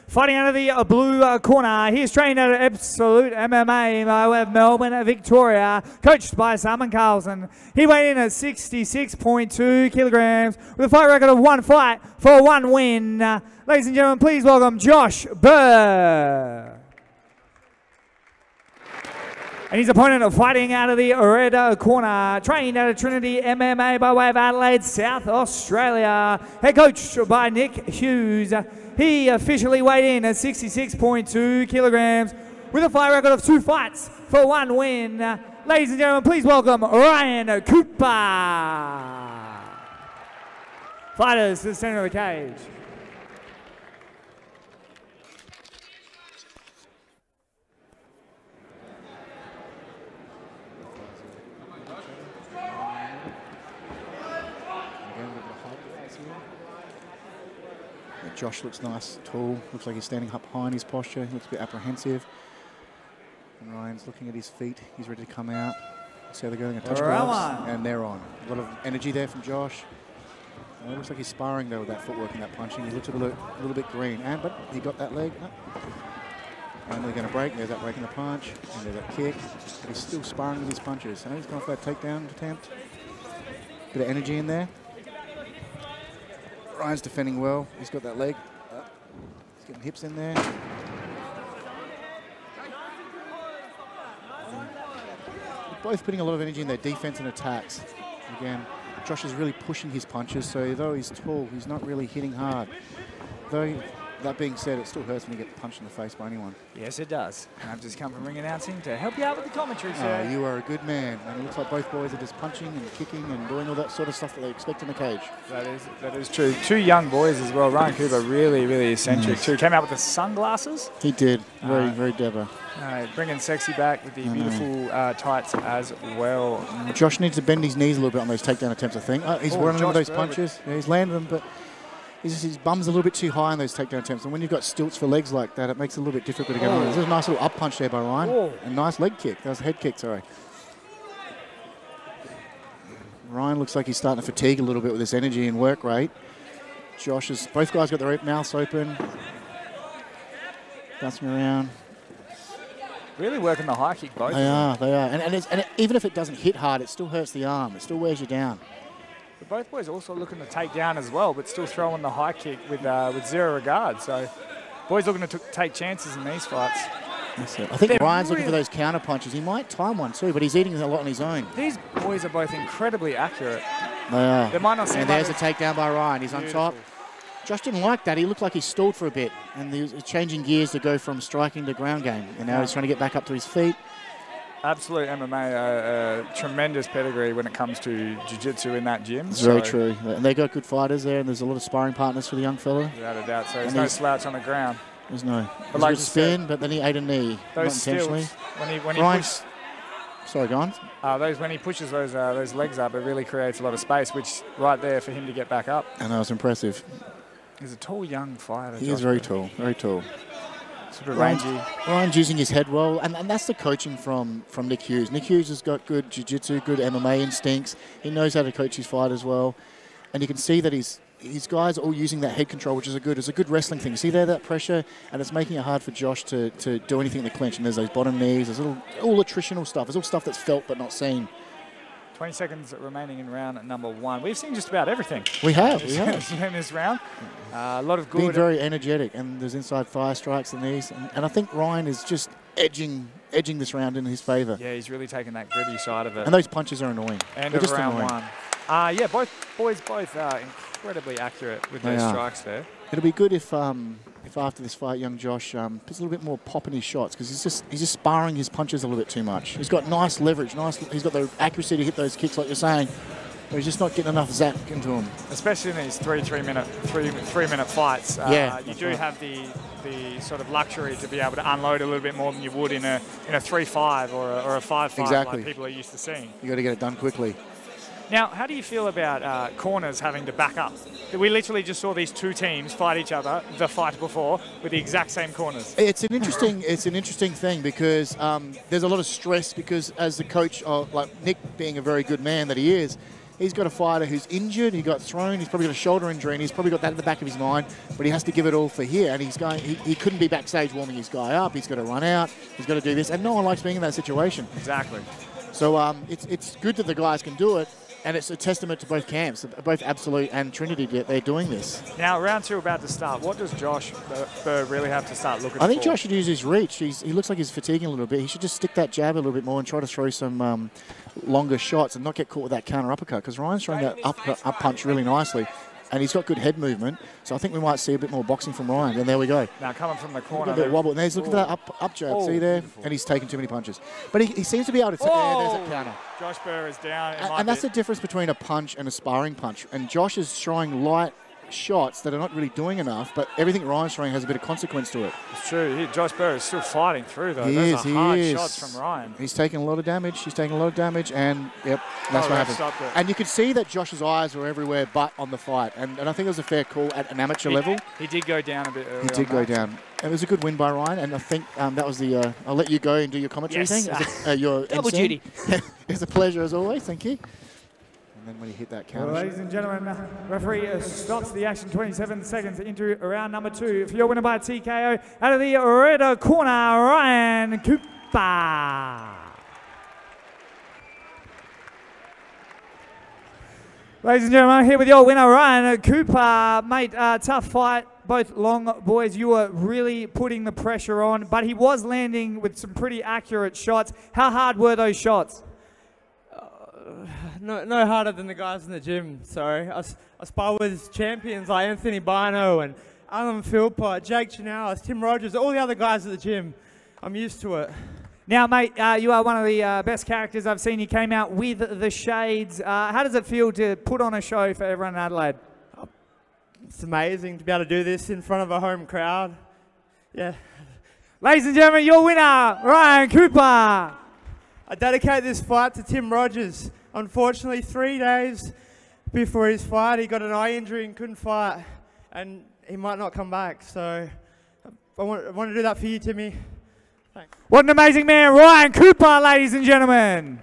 Fighting out of the blue corner, he's trained at Absolute MMA by way of Melbourne, Victoria, coached by Simon Carlson. He weighed in at 66.2 kilograms with a fight record of 1 fight for 1 win. Ladies and gentlemen, please welcome Josh Burr. And his opponent fighting out of the red corner, trained out of Trinity MMA by way of Adelaide, South Australia. Head coach by Nick Hughes. He officially weighed in at 66.2 kilograms with a fight record of 2 fights for 1 win. Ladies and gentlemen, please welcome Ryan Cooper. Fighters to the center of the cage. Josh looks nice, tall, looks like he's standing up high in his posture, he looks a bit apprehensive. And Ryan's looking at his feet, he's ready to come out. See how they're going, a touch gloves, and they're on. A lot of energy there from Josh. It looks like he's sparring though with that footwork and that punching. He looks a little bit green, but he got that leg. And they're going to break, there's that break in the punch, and there's that kick. But he's still sparring with his punches. And he's gone for that takedown attempt. Bit of energy in there. Ryan's defending well. He's got that leg. He's getting hips in there. They're both putting a lot of energy in their defense and attacks. Again, Josh is really pushing his punches, so though he's tall, he's not really hitting hard. Though, that being said, it still hurts when you get punched in the face by anyone. Yes, it does. And I've just come from ring announcing to help you out with the commentary, sir. You are a good man. And it looks like both boys are just punching and kicking and doing all that sort of stuff that they expect in the cage. That is true. 2 young boys as well. Ryan Cooper, really eccentric too. Came out with the sunglasses. He did. Very dapper. Bringing sexy back with the beautiful tights as well. Josh needs to bend his knees a little bit on those takedown attempts, I think. He's running with those punches. Yeah, he's landed them, but his bum's a little bit too high on those takedown attempts. And when you've got stilts for legs like that, it makes it a little bit difficult to get on. There's a nice little up punch there by Ryan. A nice leg kick. That was a head kick, sorry. Ryan looks like he's starting to fatigue a little bit with this energy and work rate. Both guys got their mouths open. Bouncing around. Really working the high kick, both. They are. And even if it doesn't hit hard, it still hurts the arm. It still wears you down. But both boys also looking to take down as well, but still throwing the high kick with zero regard. So boys looking to take chances in these fights. That's it. I think Ryan's looking for those counter punches. He might time one too, but he's eating a lot on his own. These boys are both incredibly accurate. They are. They might not seem and there's a takedown by Ryan. He's on top. Josh didn't like that. He looked like he stalled for a bit. And he was changing gears to go from striking to ground game. And now he's trying to get back up to his feet. Absolute MMA, tremendous pedigree when it comes to jiu-jitsu in that gym. It's very true. And they got good fighters there, and there's a lot of sparring partners for the young fella. Without a doubt. So there's no slouch on the ground. There's no. There's a good spin, but then he ate a knee. Those not intentionally. When he pushes, sorry, go on. When he pushes those legs up, it really creates a lot of space, which right there for him to get back up. And that was impressive. He's a tall young fighter. He is very tall, very tall. Ryan's using his head well, and that's the coaching from Nick Hughes. Nick Hughes has got good jiu-jitsu, good MMA instincts. He knows how to coach his fighters well, and you can see that his guys are all using that head control, which is a good wrestling thing. See there, that pressure, and it's making it hard for Josh to do anything in the clinch. And there's those bottom knees, there's all attritional stuff. There's all stuff that's felt but not seen. 20 seconds remaining in round number 1. We've seen just about everything. We have. In this round. A lot of good. Being very energetic, and there's inside fire strikes and these. And I think Ryan is just edging this round in his favour. Yeah, he's really taking that gritty side of it. And those punches are annoying. End of round 1. Yeah, both boys incredibly accurate with their strikes there. It'll be good if after this fight, young Josh puts a little bit more pop in his shots, because he's just sparring his punches a little bit too much. He's got nice leverage, he's got the accuracy to hit those kicks like you're saying, but he's just not getting enough zap into him. Especially in these three minute fights. You do have the sort of luxury to be able to unload a little bit more than you would in a 3-5 or a 5-5 like people are used to seeing. You got to get it done quickly. Now, how do you feel about corners having to back up? We literally just saw these 2 teams fight each other the fight before with the exact same corners. It's an interesting thing, because there's a lot of stress, because as the coach, like Nick being a very good man that he is, He's got a fighter who's injured. He got thrown. He's probably got a shoulder injury, and he's probably got that in the back of his mind. But he has to give it all for here. And he's going. He couldn't be backstage warming his guy up. He's got to run out. He's got to do this. And no one likes being in that situation. Exactly. So it's good that the guys can do it. And it's a testament to both camps, both Absolute and Trinity. They're doing this. Now, round 2 about to start. What does Josh Burr really have to start looking for? I think Josh should use his reach. He looks like he's fatiguing a little bit. He should just stick that jab a little bit more and try to throw some longer shots and not get caught with that counter uppercut, because Ryan's throwing that up punch really nicely. And he's got good head movement, so I think we might see a bit more boxing from Ryan. And there we go. Now coming from the corner. A bit wobble. And there's, look at that up jab. See there? Beautiful. And he's taken too many punches. But he seems to be able to... Yeah, there's that counter. Josh Burr is down. And that's the difference between a punch and a sparring punch. And Josh is throwing light shots that are not really doing enough, but everything Ryan's throwing has a bit of consequence to it. It's true. Josh Burr is still fighting through, though. Those are hard shots from Ryan. He's taking a lot of damage. And yep, that's what happened. And you could see that Josh's eyes were everywhere but on the fight. And I think it was a fair call at an amateur level. He did go down a bit earlier. He did go down. And it was a good win by Ryan, and I think that was the... I'll let you go and do your commentary thing. Your double duty. It's a pleasure as always. Thank you. And then when you hit that counter... Well, ladies and gentlemen, referee stops the action 27 seconds into round number 2. For your winner by TKO, out of the red corner, Ryan Cooper. Ladies and gentlemen, here with your winner, Ryan Cooper. Mate, tough fight. Both long boys, you were really putting the pressure on, but he was landing with some pretty accurate shots. How hard were those shots? No harder than the guys in the gym, sorry. I spar with champions like Anthony Bino and Alan Philpott, Jake Chinales, Tim Rogers, all the other guys at the gym. I'm used to it. Now, mate, you are one of the best characters I've seen. You came out with the shades. How does it feel to put on a show for everyone in Adelaide? It's amazing to be able to do this in front of a home crowd. Yeah. Ladies and gentlemen, your winner, Ryan Cooper. I dedicate this fight to Tim Rogers. Unfortunately, 3 days before his fight, he got an eye injury and couldn't fight, and he might not come back. So I want to do that for you, Timmy. Thanks. What an amazing man, Ryan Cooper, ladies and gentlemen.